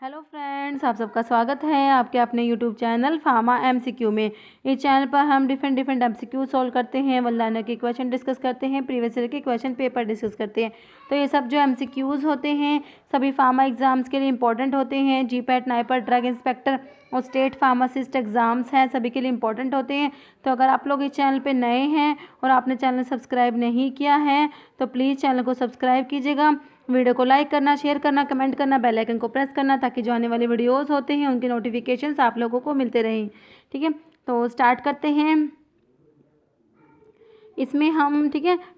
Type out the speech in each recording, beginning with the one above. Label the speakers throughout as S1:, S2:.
S1: Hello friends, आप सबका स्वागत है आपके अपने यूट्यूब चैनल फार्मा एमसीक्यू में। इस चैनल पर हम डिफरेंट एमसीक्यू सॉल्व करते हैं, वन लाइनर के क्वेश्चन डिस्कस करते हैं, प्रीवियस ईयर के क्वेश्चन पेपर डिस्कस करते हैं। तो ये सब जो एमसीक्यूज़ होते हैं सभी फार्मा एग्जाम्स के लिए इंपॉर्टेंट होते हैं। जीपैट, नाइपर, ड्रग इंस्पेक्टर और स्टेट फार्मासिस्ट एग्जाम्स हैं, सभी के लिए इंपॉर्टेंट होते हैं। तो अगर आप लोग इस चैनल पर नए हैं और आपने चैनल सब्सक्राइब नहीं किया है तो प्लीज़ चैनल को सब्सक्राइब कीजिएगा, वीडियो को लाइक करना, शेयर करना, कमेंट करना, बेल आइकन को प्रेस करना ताकि जो आने वाले वीडियोस होते हैं उनके नोटिफिकेशंस आप लोगों को मिलते रहें। ठीक है, तो स्टार्ट करते हैं। इसमें हम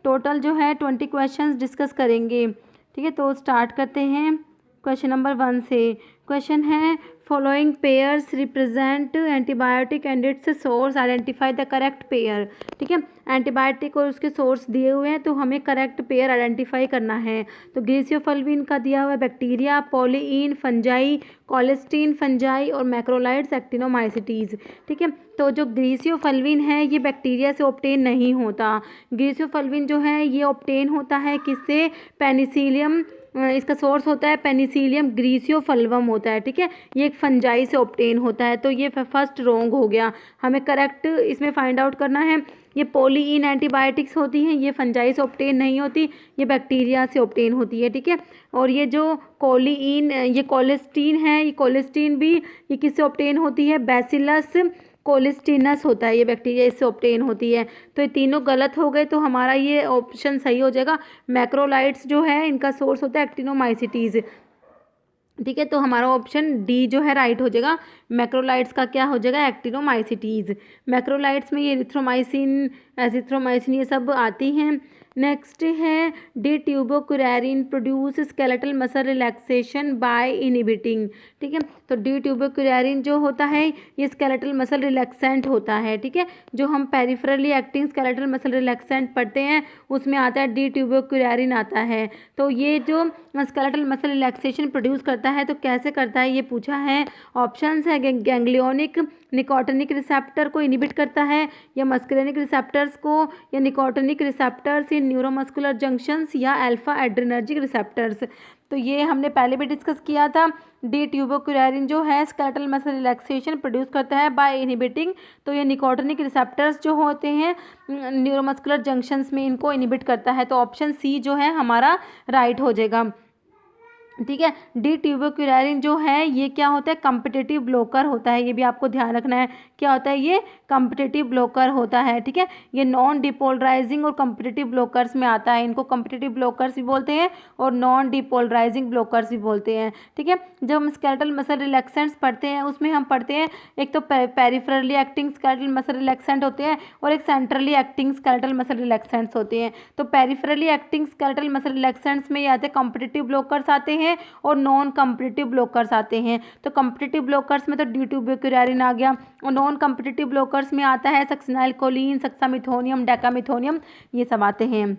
S1: टोटल जो है 20 क्वेश्चंस डिस्कस करेंगे। ठीक है, तो स्टार्ट करते हैं क्वेश्चन नंबर 1 से। क्वेश्चन है following pairs represent antibiotic and it's source, identify the correct pair. ठीक है, एंटीबायोटिक और उसके सोर्स दिए हुए हैं तो हमें करेक्ट पेयर आइडेंटिफाई करना है। तो ग्रीसियोफल्विन का दिया हुआ है बैक्टीरिया, पॉलीइन फंजाई, कोलेस्टीन फंजाई और मैक्रोलाइड्स एक्टिनोमाइसिटीज़। ठीक है, तो जो ग्रीसियोफल्विन है ये बैक्टीरिया से ऑब्टेन नहीं होता। ग्रीसियोफल्विन जो है ये ऑब्टेन होता है किससे? पेनिसिलियम, इसका सोर्स होता है पेनिसिलियम ग्रीसियोफल्वम होता है। ठीक है, ये एक फंजाई से ऑब्टेन होता है। तो ये फर्स्ट रॉन्ग हो गया, हमें करेक्ट इसमें फाइंड आउट करना है। ये पॉलीइन एंटीबायोटिक्स होती हैं, ये फंजाई से ऑब्टेन नहीं होती, ये बैक्टीरिया से ऑब्टेन होती है। ठीक है, और ये जो कोलीइन, ये कोलेस्टीन है, ये कोलेस्टीन भी ये किससे ऑब्टेन होती है? बैसिलस कोलिस्टीनस होता है, ये बैक्टीरिया इससे ऑब्टेन होती है। तो ये तीनों गलत हो गए, तो हमारा ये ऑप्शन सही हो जाएगा। मैक्रोलाइड्स जो है इनका सोर्स होता है एक्टिनोमाइसिटीज़। ठीक है, तो हमारा ऑप्शन डी जो है राइट हो जाएगा। मैक्रोलाइड्स का क्या हो जाएगा? एक्टिनोमाइसिटीज़। मैक्रोलाइड्स में ये एरिथ्रोमाइसिन, एजिथ्रोमाइसिन ये सब आती हैं। नेक्स्ट है D tubocurarine produce skeletal muscle relaxation by inhibiting. ठीक है, तो डी ट्यूबोक्यूरेरिन जो होता है ये स्केलेटल मसल रिलैक्सेंट होता है। ठीक है, जो हम peripherally acting skeletal muscle relaxant पढ़ते हैं उसमें आता है डी ट्यूबोक्यूरेरिन आता है। तो ये जो स्केलेटल मसल रिलैक्सेशन प्रोड्यूस करता है तो कैसे करता है ये पूछा है। ऑप्शंस है गैंग्लियोनिक निकोटिनिक रिसेप्टर को इनहिबिट करता है, या मस्कुलिनिक रिसेप्टर्स को, या निकोटिनिक रिसेप्टर्स, या न्यूरोमस्कुलर जंक्शंस, या अल्फा एड्रेनर्जिक रिसेप्टर्स। तो ये हमने पहले भी डिस्कस किया था। डी ट्यूबोक्यूरेरिन जो है स्केलेटल मसल रिलैक्सेशन प्रोड्यूस करता है बाय इनहिबिटिंग, तो ये निकोटिनिक रिसेप्टर्स जो होते हैं न्यूरोमस्कुलर जंक्शंस में इनको इनहिबिट करता है। तो ऑप्शन सी जो है हमारा राइट हो जाएगा। ठीक है, डी ट्यूबोक्यूरेरिन जो है ये क्या होता है? कम्पिटिटिव ब्लॉकर होता है, ये भी आपको ध्यान रखना है। क्या होता है ये? कम्पिटिटिव ब्लॉकर होता है। ठीक है, ये नॉन डिपोलराइजिंग और कम्पिटिटिव ब्लॉकर्स में आता है। इनको कम्पिटिटिव ब्लॉकर्स भी बोलते हैं और नॉन डिपोलराइजिंग ब्लॉकर्स भी बोलते हैं। ठीक है, जब हम स्केलेटल मसल रिलैक्सेंट्स पढ़ते हैं उसमें हम पढ़ते हैं एक तो peripherally acting skeletal muscle relaxant होते हैं और एक centrally acting skeletal muscle relaxants होते हैं। तो peripherally acting skeletal muscle relaxants में ये आते हैं कम्पिटिटिव ब्लॉकर्स आते हैं और नॉन कम्पिटिटिव ब्लॉकर्स आते हैं। तो कम्पिटिटिव ब्लॉकर्स में तो डी ट्यूबोक्यूरेरिन आ गया, और नॉन कम्पिटिटिव ब्लॉकर्स में आता है सक्सिनाइलकोलिन, सक्सामिथोनियम, डेकामिथोनियम, ये सब आते हैं।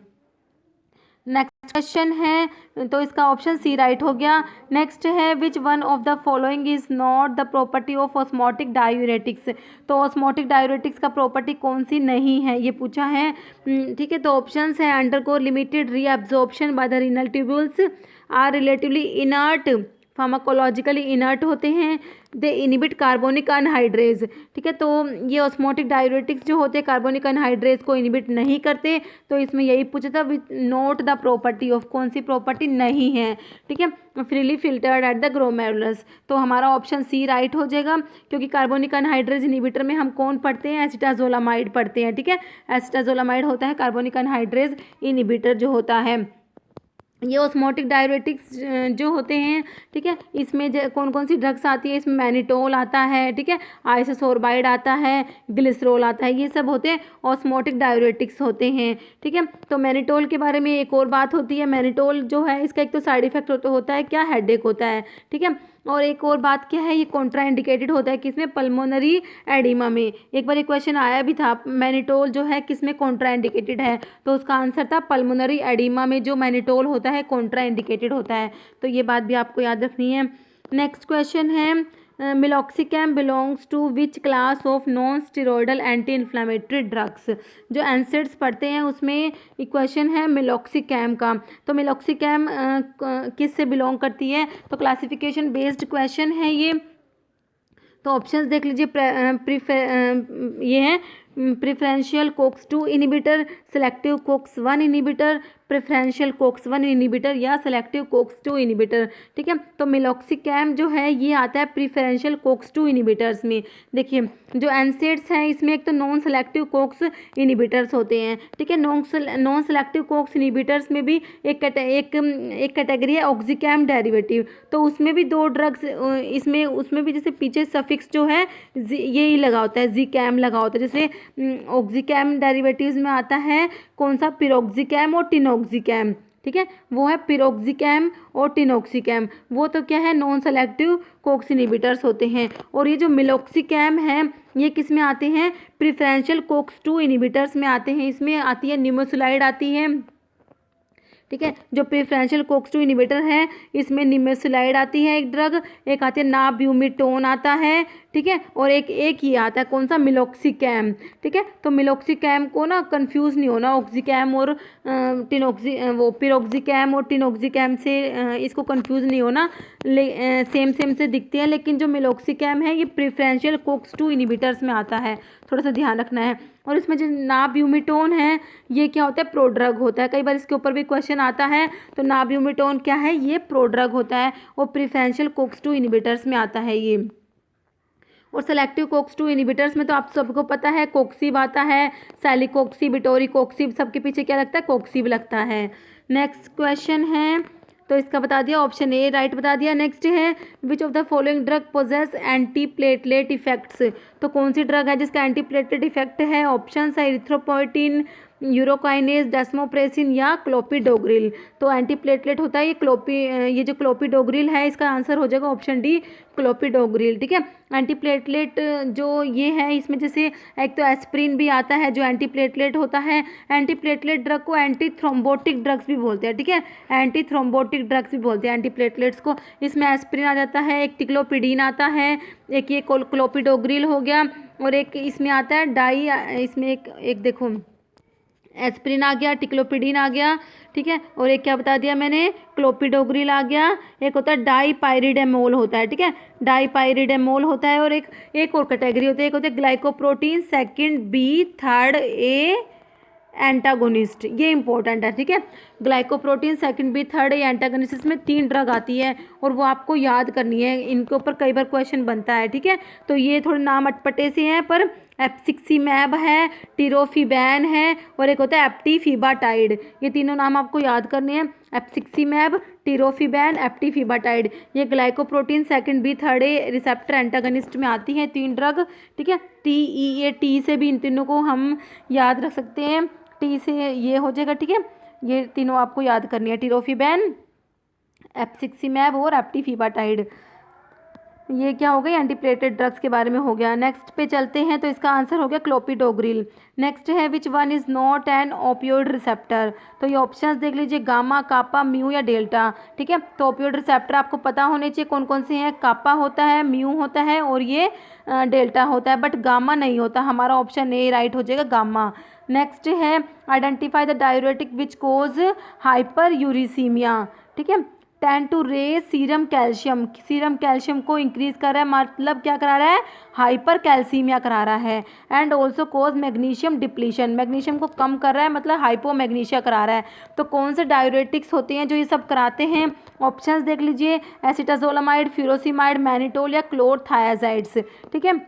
S1: नेक्स्ट क्वेश्चन है तो इसका ऑप्शन सी राइट हो गया। नेक्स्ट है which one of the following is not the property of osmotic diuretics. तो ऑस्मोटिक डायूरेटिक्स का प्रॉपर्टी कौन सी नहीं है ये पूछा है। ठीक है, तो ऑप्शंस है undergo limited reabsorption by the renal tubules, are relatively inert, pharmacologically inert होते हैं, दे इनहिबिट कार्बोनिक अनहाइड्रेज। ठीक है, तो ये ऑस्मोटिक डायूरेटिक्स जो होते हैं कार्बोनिक अनहाइड्रेज को इनहिबिट नहीं करते। तो इसमें यही पूछा था विच नोट द प्रॉपर्टी ऑफ, कौन सी प्रॉपर्टी नहीं है। ठीक है, freely filtered at the glomerulus. तो हमारा ऑप्शन सी राइट हो जाएगा, क्योंकि कार्बोनिक अनहाइड्रेज इनहिबिटर में हम कौन पढ़ते हैं? एसिटाजोलामाइड पढ़ते हैं। ठीक है, एसिटाजोलामाइड होता है कार्बोनिक अनहाइड्रेज इनहिबिटर जो होता है। ये ऑस्मोटिक डायूरेटिक्स जो होते हैं, ठीक है, इसमें कौन कौन सी ड्रग्स आती है? इसमें मैनिटोल आता है, ठीक है, आइसोसोर्बाइड आता है, ग्लिसरोल आता है, ये सब होते हैं ऑस्मोटिक डायूरेटिक्स होते हैं। ठीक है, तो मैनिटोल के बारे में एक और बात होती है। मैनिटोल जो है इसका एक तो साइड इफेक्ट होता है क्या? हेडेक होता है। ठीक है, और एक और बात क्या है, ये कॉन्ट्रा इंडिकेटेड होता है किसमें? पल्मोनरी एडिमा में। एक बार एक क्वेश्चन आया भी था, मैनिटोल जो है किसमें कॉन्ट्रा इंडिकेटेड है? तो उसका आंसर था पल्मोनरी एडिमा में जो मैनिटोल होता है कॉन्ट्रा इंडिकेटेड होता है। तो ये बात भी आपको याद रखनी है। नेक्स्ट क्वेश्चन है meloxicam belongs to which class of non steroidal anti inflammatory drugs. जो एनसेड्स पढ़ते हैं उसमें क्वेश्चन है मिलॉक्सिकैम का। तो मिलॉक्सिकैम किस से बिलोंग करती है, तो क्लासिफिकेशन बेस्ड क्वेश्चन है ये। तो ऑप्शंस देख लीजिए, ये है preferential Cokes 2 inhibitor, selective Cokes 1 inhibitor, preferential Cokes 1 inhibitor या सेलेक्टिव कोक्स 2 इनिबिटर। ठीक है, तो मिलॉक्सिकैम जो है ये आता है प्रिफरेंशियल कोक्स 2 इनिबिटर्स में। देखिए जो एनसेड्स हैं इसमें एक तो नॉन सेलेक्टिव कोक्स इनिबिटर्स होते हैं। ठीक है, नॉन सेलेक्टिव कोक्स इनिबिटर्स में भी एक कैटेगरी है ऑक्सीकैम डेरिवेटिव, तो उसमें भी 2 ड्रग्स इसमें उसमें भी जैसे पीछे सफिक्स जो है यही लगा होता है, जीकैम लगा होता है। जैसे ऑक्सीकैम डेरिवेटिव्स में आता है कौन सा, पिरोक्सिकैम और टिनोक्सिकैम। ठीक है, वो है पिरोक्सिकैम और टिनोक्सिकैम, वो तो क्या है नॉन सेलेक्टिव कोक्स इनिबिटर्स होते हैं। और ये जो मिलॉक्सिकैम है ये किस में आते हैं, प्रिफरेंशियल कोक्स 2 इनिबिटर्स में आते हैं। इसमें आती है निमेसुलाइड आती है। ठीक है, जो प्रेफरेंशियल कोक्स 2 इनिबिटर है इसमें निमेसुलाइड आती है एक ड्रग, एक आती है नाब्यूमिटोन आता है। ठीक है, और एक ही आता है कौन सा, मिलॉक्सिकैम। ठीक है, तो मिलॉक्सिकैम को ना कंफ्यूज नहीं होना ऑक्सीकैम और पिरोक्सिकैम और टिनोक्सिकैम से, इसको कंफ्यूज नहीं होना, सेम से दिखते हैं। लेकिन जो मिलॉक्सिकैम है ये प्रेफरेंशियल कोक्स 2 इनिबिटर्स में आता है, थोड़ा सा ध्यान रखना है। और इसमें जो नाब्यूमिटोन है ये क्या होता है, प्रोड्रग होता है। कई बार इसके ऊपर भी क्वेश्चन आता है। तो नाब्यूमिटोन क्या है, ये प्रोड्रग होता है और प्रेफरेंशियल कोक्स 2 इनिबिटर्स में आता है ये। और सेलेक्टिव कोक्स 2 इनिबिटर्स में तो आप सबको पता है कोक्सीब आता है, सैलिकोक्सीब, इटोरिकोक्सीब, सबके पीछे क्या लगता है, कोक्सीब लगता है। नेक्स्ट क्वेश्चन है, तो इसका बता दिया, ऑप्शन ए राइट बता दिया। नेक्स्ट है which of the following drug possesses anti platelet effects. तो कौन सी ड्रग है जिसका एंटी प्लेटलेट इफेक्ट है, ऑप्शन है इरिथ्रोपोइटिन, यूरोकाइनेज, डेस्मोप्रेसिन या क्लोपिडोग्रिल। तो एंटी प्लेटलेट होता है ये जो क्लोपिडोग्रिल है इसका आंसर हो जाएगा ऑप्शन डी, क्लोपिडोग्रिल। ठीक है, एंटी प्लेटलेट जो ये है इसमें जैसे एक तो एस्प्रिन भी आता है जो एंटी प्लेटलेट होता है। एंटी प्लेटलेट ड्रग को एंटी थ्रोम्बोटिक ड्रग्स भी बोलते हैं। ठीक है, एंटी थ्रोम्बोटिक ड्रग्स भी बोलते हैं एंटी प्लेटलेट्स को। इसमें एस्प्रिन आ जाता है, एक टिक्लोपिडीन आता है, एक ये क्लोपिडोग्रिल हो गया, और एक इसमें आता है इसमें एक देखो एस्प्रिन आ गया, टिक्लोपिडीन आ गया। ठीक है, और एक क्या बता दिया मैंने, क्लोपिडोग्रिल आ गया। एक होता है डाईपाइरिडेमोल होता है। ठीक है, डाईपाइरिडेमोल होता है। और एक और कैटेगरी होती है, एक होता है glycoprotein, second B, third A antagonist, ये इंपॉर्टेंट है। ठीक है, glycoprotein, second B, third A antagonist, इसमें 3 ड्रग आती है और वो आपको याद करनी है, इनके ऊपर कई बार क्वेश्चन बनता है। ठीक है, तो ये थोड़े नाम अटपटे से हैं पर एप्सिक्सीमैब है, टिरोफिबैन है और एक होता है एप्टीफिबाटाइड, ये तीनों नाम आपको याद करने हैं। एप्सिक्सीमैब, टिरोफिबैन, एप्टीफिबाटाइड, ये glycoprotein, second B, third A receptor antagonist में आती हैं 3 ड्रग। ठीक है, टी से भी इन तीनों को हम याद रख सकते हैं, टी से ये हो जाएगा। ठीक है, ये तीनों आपको याद करनी है, टिरोफिबैन, एप्सिक्सीमैब और एप्टीफिबाटाइड। ये क्या हो गई, एंटीप्लेटेड ड्रग्स के बारे में हो गया। नेक्स्ट पे चलते हैं, तो इसका आंसर हो गया क्लोपिडोग्रिल। नेक्स्ट है which one is not an opioid receptor. तो ये ऑप्शंस देख लीजिए, गामा, कापा, म्यू या डेल्टा। ठीक है, तो ओपियोइड रिसेप्टर आपको पता होने चाहिए कौन कौन से हैं, कापा होता है, म्यू होता है और ये डेल्टा होता है, बट गामा नहीं होता। हमारा ऑप्शन ए राइट हो जाएगा, गामा। नेक्स्ट है identify the diuretic which causes hyperuricaemia. ठीक है, 10 टू रेज सीरम कैल्शियम को इंक्रीज कर रहा है, मतलब क्या करा रहा है, हाइपर कैल्सीमिया करा रहा है। And also causes magnesium depletion, magnesium को कम कर रहा है, मतलब हाइपोमैग्नीशिया करा रहा है। तो कौन से डाययूरेटिक्स होते हैं जो ये सब कराते हैं, ऑप्शंस देख लीजिए, एसिटाजोलामाइड, फ्यूरोसिमाइड, मैनिटोल या क्लोरथायाजाइड्स। ठीक है,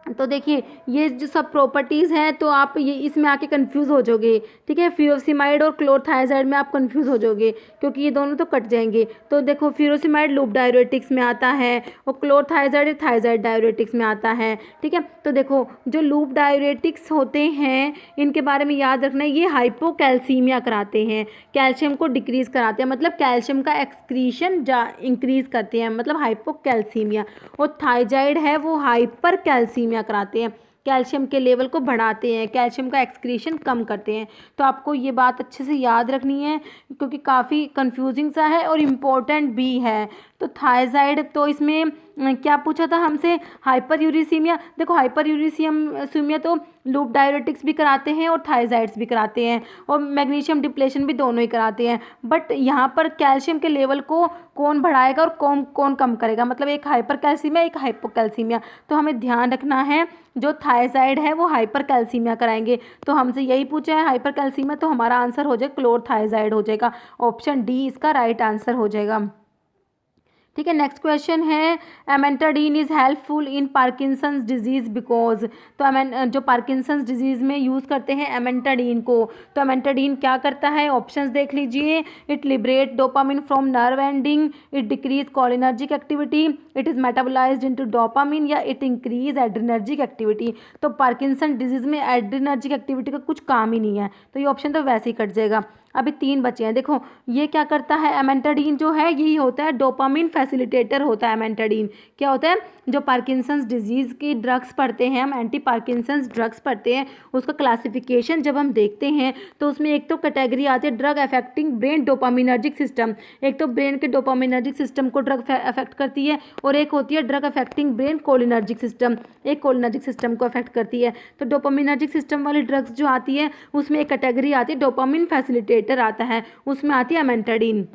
S1: तो देखिए ये जो सब प्रॉपर्टीज़ हैं तो आप ये इसमें आके कंफ्यूज हो जाओगे। ठीक है, फ्यूरोसिमाइड और क्लोरथायाजाइड में आप कंफ्यूज हो जाओगे क्योंकि ये दोनों तो कट जाएंगे। तो देखो फ्यूरोसिमाइड लूप डाययूरेटिक्स में आता है और क्लोरथायाजाइड थायजाइड डाययूरेटिक्स में आता है। ठीक है, तो देखो जो लूप डाययूरेटिक्स होते हैं इनके बारे में याद रखना है, ये हाइपोकैल्सीमिया कराते हैं, कैल्शियम को डिक्रीज कराते हैं, मतलब कैल्शियम का एक्सक्रीशन इंक्रीज करते हैं, मतलब हाइपोकैल्सीमिया। और थायजाइड है वो हाइपर कैल्सीमिया कराते हैं, कैल्शियम के लेवल को बढ़ाते हैं, कैल्शियम का एक्सक्रीशन कम करते हैं। तो आपको ये बात अच्छे से याद रखनी है क्योंकि काफ़ी कंफ्यूजिंग सा है और इम्पोर्टेंट भी है। तो थायजाइड, तो इसमें क्या पूछा था हमसे, हाइपर यूरिसीमिया। देखो हाइपर यूरिसीमिया तो लूप डायरेटिक्स भी कराते हैं और थायजाइड्स भी कराते हैं, और मैग्नीशियम डिप्लेशन भी दोनों ही कराते हैं। बट यहाँ पर कैल्शियम के लेवल को कौन बढ़ाएगा और कौन कौन कम करेगा, मतलब एक हाइपर कैल्सीमिया एक हाइपोकैल्सीमिया। तो हमें ध्यान रखना है जो थायजाइड है वो हाइपर कैल्सीमिया कराएंगे। तो हमसे यही पूछा है हाइपर कैल्सीमिया, तो हमारा आंसर हो जाएगा क्लोरथायजाइड हो जाएगा। ऑप्शन डी इसका राइट आंसर हो जाएगा। ठीक है, नेक्स्ट क्वेश्चन है amantadine is helpful in Parkinson's disease because. तो जो पार्किंसंस डिजीज़ में यूज़ करते हैं एमेंटाडीन को, तो एमेंटाडीन क्या करता है, ऑप्शंस देख लीजिए। It liberate dopamine from nerve ending, it decrease cholinergic activity, it is metabolised into dopamine, या इट इंक्रीज एड्रिनर्जिक एक्टिविटी। तो पार्किंसन डिजीज़ में एड्रिनर्जिक एक्टिविटी का कुछ काम ही नहीं है, तो ये ऑप्शन तो वैसे ही कट जाएगा। अभी 3 बचे हैं। देखो ये क्या करता है, एमेंटाडीन जो है यही होता है डोपामिन फैसिलिटेटर होता है एमेंटाडीन। क्या होता है, जो पार्किंसंस डिजीज़ की ड्रग्स पढ़ते हैं हम, एंटी पार्किंसंस ड्रग्स पढ़ते हैं, उसका क्लासिफिकेशन जब हम देखते हैं तो उसमें एक तो कैटेगरी आती है drug affecting brain dopaminergic system. एक तो ब्रेन के डोपामिनर्जिक सिस्टम को ड्रग अफेक्ट करती है, और एक होती है drug affecting brain cholinergic system, एक कोलिनर्जिक सिस्टम को अफेक्ट करती है। तो डोपामिनर्जिक सिस्टम वाली ड्रग्स जो आती है उसमें एक कैटेगरी आती है डोपामिन फैसिलिटेटर आता है, उसमें आती है एमेंटाडीन।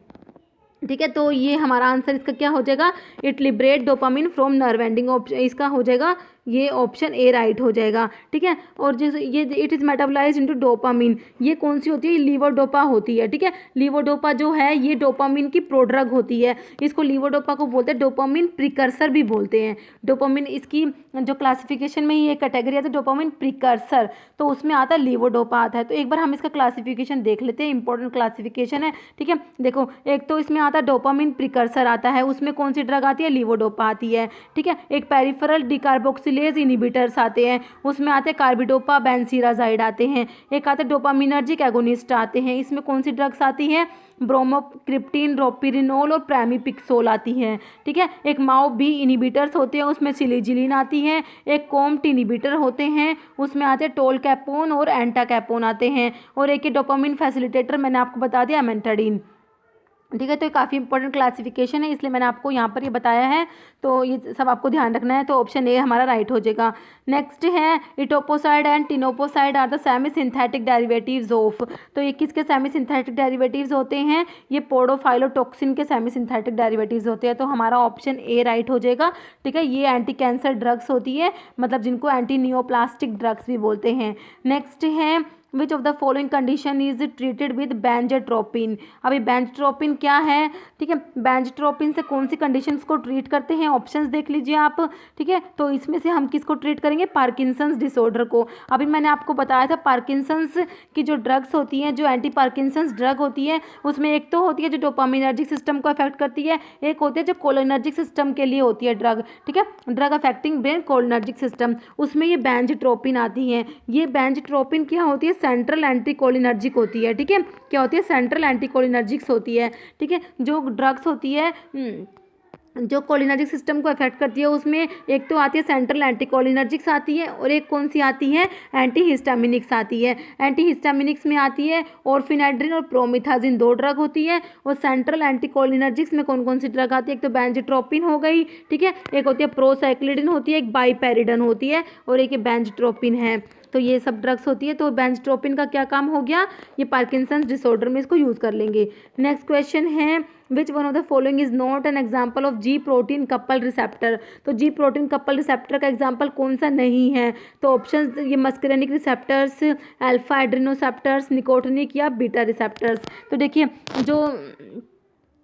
S1: ठीक है, तो ये हमारा आंसर इसका क्या हो जाएगा, it liberate dopamine from nerve ending. इसका हो जाएगा ये ऑप्शन ए राइट हो जाएगा। ठीक है, और जैसे ये it is metabolised into dopamine, ये कौन सी होती है, लीवोडोपा होती है। ठीक है, लीवोडोपा जो है ये डोपामिन की प्रोड्रग होती है, इसको लीवोडोपा को बोलते हैं डोपामिन प्रिकर्सर भी बोलते हैं। डोपामिन इसकी जो क्लासिफिकेशन में ही एक कैटेगरी आता है डोपामिन प्रिकर्सर, तो उसमें आता है लीवोडोपा आता है। तो एक बार हम इसका क्लासिफिकेशन देख लेते हैं, इंपॉर्टेंट क्लासिफिकेशन है। ठीक है, देखो एक तो इसमें आता है डोपामिन प्रिकर्सर आता है, उसमें कौन सी ड्रग आती है, लीवोडोपा आती है। ठीक है, एक पेरिफेरल डिकार्बोक्सिलेज इनिबिटर्स आते हैं, उसमें आते हैं कार्बिडोपा बेंजीराजाइड आते हैं। एक आते हैं डोपामिनर्जिक एगोनिस्ट आते हैं, इसमें कौन सी ड्रग्स आती हैं, ब्रोमोक्रिप्टिन, रोपिरिनोल और प्रामिपिक्सोल आती हैं। ठीक है, एक माओ बी इनिबिटर्स होते हैं, उसमें सिलिजिलिन आती है। एक कोम्ट इनिबिटर होते हैं, उसमें आते हैं टोलकैपोन और एंटाकैपोन आते हैं। और एक डोपामिन फैसिलिटेटर मैंने आपको बता दिया एमेंटाडीन। ठीक है, तो ये काफ़ी इंपॉर्टेंट क्लासिफिकेशन है, इसलिए मैंने आपको यहाँ पर ये बताया है, तो ये सब आपको ध्यान रखना है। तो ऑप्शन ए हमारा राइट हो जाएगा। नेक्स्ट है etoposide and teniposide are the semi synthetic derivatives of. तो ये किसके सेमी सिंथेटिक डेरिवेटिव्स होते हैं, ये पोडोफाइलोटॉक्सिन के सेमी सिंथेटिक डेरिवेटिव्स होते हैं। तो हमारा ऑप्शन ए राइट हो जाएगा। ठीक है, ये एंटी कैंसर ड्रग्स होती है, मतलब जिनको एंटी नियोप्लास्टिक ड्रग्स भी बोलते हैं। नेक्स्ट है which of the following condition is treated with benztropine. अभी बेंजाट्रोपिन क्या है, ठीक है, बेंजाट्रोपिन से कौन सी कंडीशंस को ट्रीट करते हैं, ऑप्शंस देख लीजिए आप। ठीक है, तो इसमें से हम किसको ट्रीट करेंगे, पार्किंसंस डिसऑर्डर को। अभी मैंने आपको बताया था पार्किंसंस की जो ड्रग्स होती हैं, जो एंटी पार्किंसंस ड्रग होती है, उसमें एक तो होती है जो डोपामिनर्जिक सिस्टम को अफेक्ट करती है, एक होती है जो कोलिनर्जिक सिस्टम के लिए होती है ड्रग। ठीक है, drug affecting brain cholinergic system, उसमें ये बेंजाट्रोपिन आती है। ये बेंजाट्रोपिन क्या होती है, सेंट्रल एंटीकोलिनर्जिक होती है। ठीक है, क्या होती है, सेंट्रल एंटीकोलिनर्जिक्स होती है। ठीक है, जो ड्रग्स होती है जो कोलिनर्जिक सिस्टम को अफेक्ट करती है, उसमें एक तो आती है सेंट्रल एंटीकोलिनर्जिक्स आती है, और एक कौन सी आती है, एंटीहिस्टामिनिक्स आती है। एंटीहिस्टामिनिक्स में आती है ऑर्फिनेड्रिन और प्रोमिथाजिन, 2 ड्रग होती है। और सेंट्रल एंटीकोलिनर्जिक्स में कौन कौन सी ड्रग आती है, एक तो बेंजाट्रोपिन हो गई, ठीक है, एक होती है प्रोसाइक्लिडिन होती है, एक बाइपेरिडन होती है, और एक बेंजाट्रोपिन है। तो ये सब ड्रग्स होती है। तो बेंजाट्रोपिन का क्या काम हो गया, ये पार्किंसंस डिसऑर्डर में इसको यूज़ कर लेंगे। नेक्स्ट क्वेश्चन है which one of the following is not an example of ji protein couple receptor. तो जी प्रोटीन कपल रिसेप्टर का एग्जाम्पल कौन सा नहीं है, तो ऑप्शन ये मस्करेनिक रिसेप्टर्स, अल्फा एड्रिनोसेप्टर्स, निकोटिनिक या बीटा रिसेप्टर्स। तो देखिए जो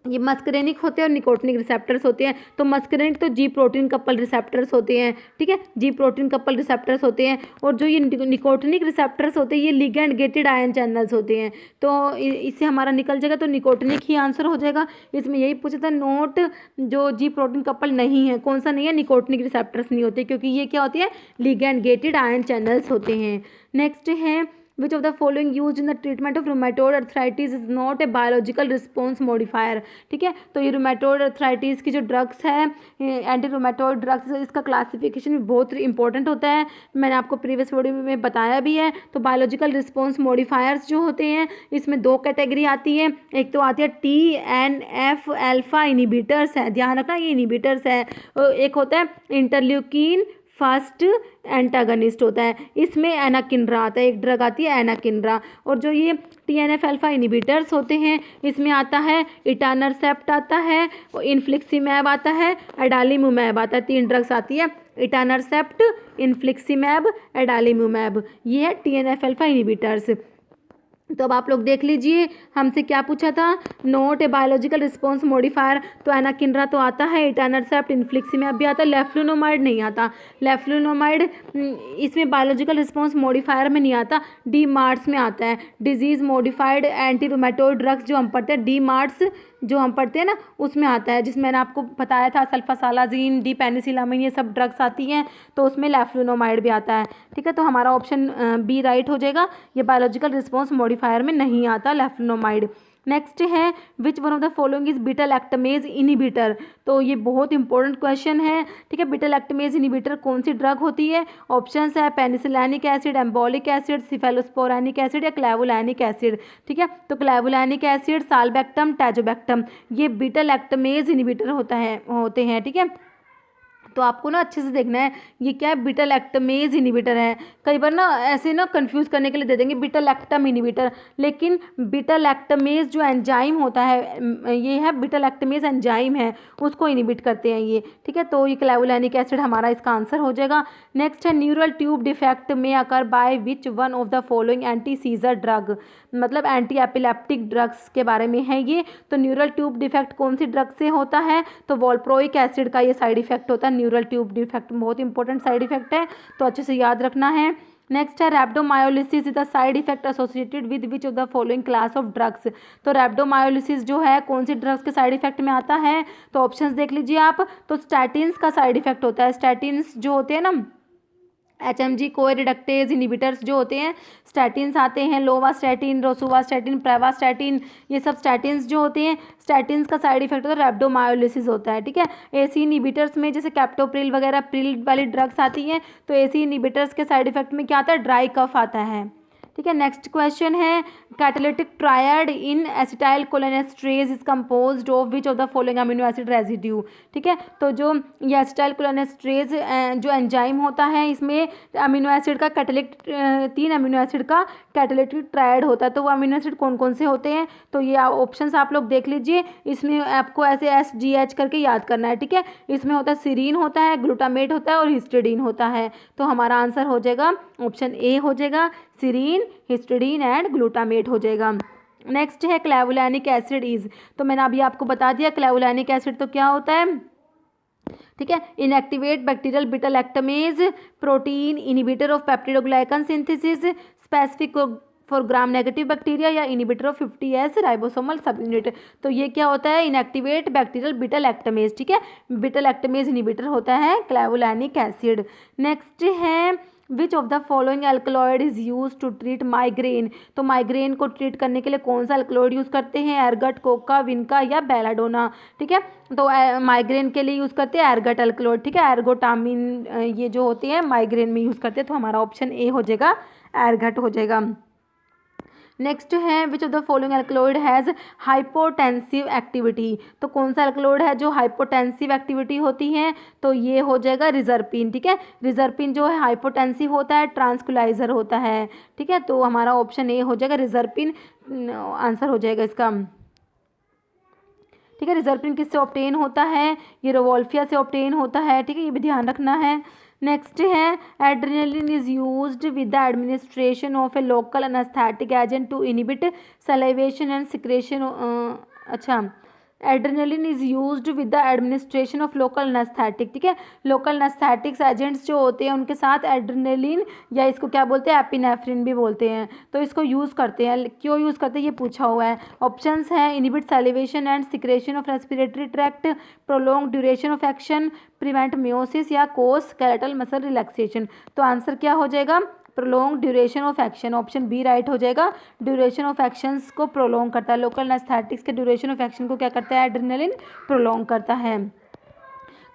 S1: ये मस्करेनिक होते हैं और निकोटिनिक रिसेप्टर्स होते हैं। तो मस्करेनिक तो जी प्रोटीन कपल रिसेप्टर्स होते हैं। ठीक है, जी प्रोटीन कपल रिसेप्टर्स होते हैं। और जो ये निकोटिनिक रिसेप्टर्स होते हैं ये लिगैंड गेटेड आयन चैनल्स होते हैं। तो इससे हमारा निकल जाएगा, तो निकोटिनिक ही आंसर हो जाएगा। इसमें यही पूछा था, नोट जो जी प्रोटीन कपल नहीं है, कौन सा नहीं है, निकोटिनिक रिसेप्टर्स नहीं होते, क्योंकि ये क्या होती है, लिगैंड गेटेड आयन चैनल्स होते हैं। नेक्स्ट है which of the following use in the treatment of rheumatoid arthritis is not a biological response modifier. ठीक है, तो ये रूमेटोइड अर्थराइटिस की जो ड्रग्स है, एंटी रूमेटोइड ड्रग्स, इसका क्लासिफिकेशन भी बहुत इंपॉर्टेंट होता है, मैंने आपको प्रीवियस वीडियो में बताया भी है। तो बायोलॉजिकल रिस्पॉन्स मॉडिफायर्स जो होते हैं इसमें दो कैटेगरी आती है, एक तो आती है TNF अल्फा इनिबिटर्स है, ध्यान रखना ये इनिबिटर्स है, एक होता है इंटरल्यूकिन फर्स्ट एंटागनिस्ट होता है, इसमें एनाकिंड्रा आता है, एक ड्रग आती है एनाकिंड्रा। और जो ये TNF अल्फा इनिबिटर्स होते हैं इसमें आता है इटानरसेप्ट आता है, इन्फ्लिक्सीमैब आता है, एडालीमुमैब आता है, 3 ड्रग्स आती है, इटानरसेप्ट, इन्फ्लिक्सीमैब, एडालीमुमैब, ये है TNF अल्फा इनिबिटर्स। तो अब आप लोग देख लीजिए हमसे क्या पूछा था, note a biological response modifier, तो एनाकिंड्रा तो आता है, इटानरसेप्ट, इन्फ्लिक्सीमैब भी आता है, लेफ्लुनोमाइड नहीं आता। लेफ्लुनोमाइड इसमें बायोलॉजिकल रिस्पॉन्स मॉडिफायर में नहीं आता, DMARDS में आता है, disease modified anti rheumatoid drugs जो हम पढ़ते हैं DMARDS जो हम पढ़ते हैं ना उसमें आता है, जिसमें मैंने आपको बताया था सल्फासालाजीन, D-पेनिसिलामाइन, ये सब ड्रग्स आती हैं, तो उसमें लेफ्लुनोमाइड भी आता है। ठीक है, तो हमारा ऑप्शन बी राइट हो जाएगा, ये बायोलॉजिकल रिस्पॉन्स मॉडिफायर में नहीं आता लेफ्लुनोमाइड। नेक्स्ट है which one of the following is beta lactamase inhibitor, तो ये बहुत इंपॉर्टेंट क्वेश्चन है। ठीक है, बीटा लैक्टमेज इनिबिटर कौन सी ड्रग होती है, ऑप्शंस है पेनिसिलैनिक एसिड, एम्बोलिक एसिड, सिफेलोस्पोरानिक एसिड या क्लेवुलैनिक एसिड। ठीक है, तो क्लेवुलैनिक एसिड, साल्बेक्टम, टैजोबेक्टम, ये बीटा लैक्टमेज इनिबिटर होते हैं। ठीक है, तो आपको ना अच्छे से देखना है ये क्या है, बीटा लैक्टमेज इनिबिटर है। कई बार ना ऐसे ना कंफ्यूज करने के लिए दे देंगे बीटा लैक्टम इनिबिटर, लेकिन बीटा लैक्टमेज जो एंजाइम होता है ये है बीटा लैक्टमेज एंजाइम है, उसको इनिबिट करते हैं ये। ठीक है, तो ये क्लेवुलैनिक एसिड हमारा इसका आंसर हो जाएगा। नेक्स्ट है न्यूरल ट्यूब डिफेक्ट में occur by which one of the following anti scissor drug, मतलब एंटी एपिलेप्टिक ड्रग्स के बारे में है ये। तो न्यूरल ट्यूब डिफेक्ट कौन सी ड्रग से होता है, तो वॉल्प्रोइक एसिड का ये साइड इफेक्ट होता है, न्यूरल ट्यूब डिफेक्ट बहुत इंपॉर्टेंट साइड इफेक्ट है, तो अच्छे से याद रखना है। नेक्स्ट है rhabdomyolysis is the side effect associated with which of the following class of drugs, तो रैप्डोमायोलिसिस जो है कौन सी ड्रग्स के साइड इफेक्ट में आता है, तो ऑप्शंस देख लीजिए आप, तो स्टैटिन्स का साइड इफेक्ट होता है, स्टैटिन्स जो होते हैं ना HMG कोए रिडक्टेज इनिबिटर्स जो होते हैं, स्टैटिन्स आते हैं, लोवास्टैटिन, रोसुवास्टैटिन, प्रेवास्टैटिन, ये सब स्टैटिन्स जो होते हैं, स्टैटिन्स का साइड इफेक्ट होता है रैप्डोमायोलिसिस होता है। ठीक है, AC इनिबिटर्स में जैसे कैप्टोप्रिल वगैरह प्रिल वाली ड्रग्स आती हैं, तो AC इनिबिटर्स के साइड इफेक्ट में क्या आता है, ड्राई कफ आता है। ठीक है, नेक्स्ट क्वेश्चन है catalytic triad in acetyl cholinesterase is composed of which of the following amino acid residue. ठीक है, तो जो ये एसिटाइल कोलिनेस्टरेज जो एंजाइम होता है इसमें अमीनो एसिड का कैटालिटिक 3 अमीनो एसिड का कैटालिटिक ट्रायड होता है, तो वो अमीनो एसिड कौन कौन से होते हैं, तो ये ऑप्शंस आप लोग देख लीजिए, इसमें आपको ऐसे SGH करके याद करना है। ठीक है, इसमें होता है सीरीन होता है, ग्लूटामेट होता है और हिस्टिडीन होता है, तो हमारा आंसर हो जाएगा ऑप्शन ए हो जाएगा, सीरीन, हिस्टिडीन एंड ग्लूटामेट हो जाएगा। नेक्स्ट है क्लेवुलैनिक एसिड इज, तो मैंने अभी आपको बता दिया क्लेवुलैनिक एसिड तो क्या होता है। ठीक है, inactivate bacterial beta lactamase protein inhibitor of peptidoglycan synthesis specific for gram negative bacteria या inhibitor of 50S ribosomal subunit, तो ये क्या होता है, इनएक्टिवेट बैक्टीरियल बीटा लैक्टमेज। ठीक है, बीटा लैक्टमेज इनिबिटर होता है क्लेवुलैनिक एसिड। नेक्स्ट है which of the following alkaloid is used to treat migraine, तो माइग्रेन को ट्रीट करने के लिए कौन सा एल्कलॉइड यूज़ करते हैं, एरगट, कोका, विनका या बेलाडोना। ठीक है, तो माइग्रेन के लिए यूज़ करते हैं एरगट एल्कलॉइड। ठीक है, एर्गोटामिन ये जो होते हैं माइग्रेन में यूज़ करते हैं, तो हमारा ऑप्शन ए हो जाएगा, एरगट हो जाएगा। नेक्स्ट है which of the following alkaloid has hypotensive activity, तो कौन सा एल्कलॉइड है जो हाइपोटेंसिव एक्टिविटी होती है, तो ये हो जाएगा रिजर्पिन। ठीक है, रिजर्पिन जो है हाइपोटेंसिव होता है, ट्रांसक्युलाइजर होता है। ठीक है, तो हमारा ऑप्शन ए हो जाएगा रिजर्पिन, आंसर हो जाएगा इसका। ठीक है, रिजर्पिन किससे ऑब्टेन होता है, ये रोवोल्फिया से ऑब्टेन होता है। ठीक है, ये भी ध्यान रखना है। नेक्स्ट है adrenaline is used with the administration of a local anaesthetic agent to inhibit salivation and secretion. अच्छा, adrenaline is used with the administration of local anaesthetic. ठीक है, लोकल एनेस्थेटिक्स एजेंट्स जो होते हैं उनके साथ एड्रेनलिन या इसको क्या बोलते हैं, एपिनेफ्रिन भी बोलते हैं, तो इसको यूज़ करते हैं। क्यों यूज़ करते हैं ये पूछा हुआ है। ऑप्शंस हैं inhibit salivation and secretion of respiratory tract, prolong duration of action, prevent miosis या कोस स्केलेटल मसल रिलैक्सेशन, तो आंसर क्या हो जाएगा, prolong duration of action, option B right हो जाएगा। ड्यूरेशन ऑफ एक्शंस को प्रोलॉन्ग करता है, लोकल एनेस्थेटिक्स के ड्यूरेशन ऑफ एक्शन को क्या करता है, एड्रेनालिन प्रोलॉन्ग करता है।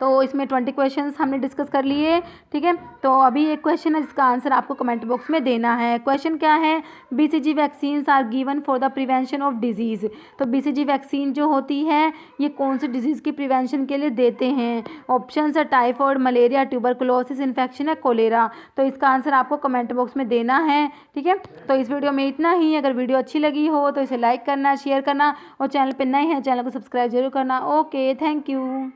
S1: तो इसमें 20 क्वेश्चंस हमने डिस्कस कर लिए, ठीक है। तो अभी एक क्वेश्चन है जिसका आंसर आपको कमेंट बॉक्स में देना है। क्वेश्चन क्या है, BCG vaccines are given for the prevention of disease. तो बीसीजी वैक्सीन जो होती है ये कौन सी डिजीज़ की प्रिवेंशन के लिए देते हैं। ऑप्शन है टाइफॉइड, मलेरिया, ट्यूबरकुलोसिस इन्फेक्शन है कोलेरा। तो इसका आंसर आपको कमेंट बॉक्स में देना है, ठीक है। तो इस वीडियो में इतना ही। अगर वीडियो अच्छी लगी हो तो इसे लाइक करना, शेयर करना और चैनल पर नए हैं चैनल को सब्सक्राइब जरूर करना। Okay, thank you.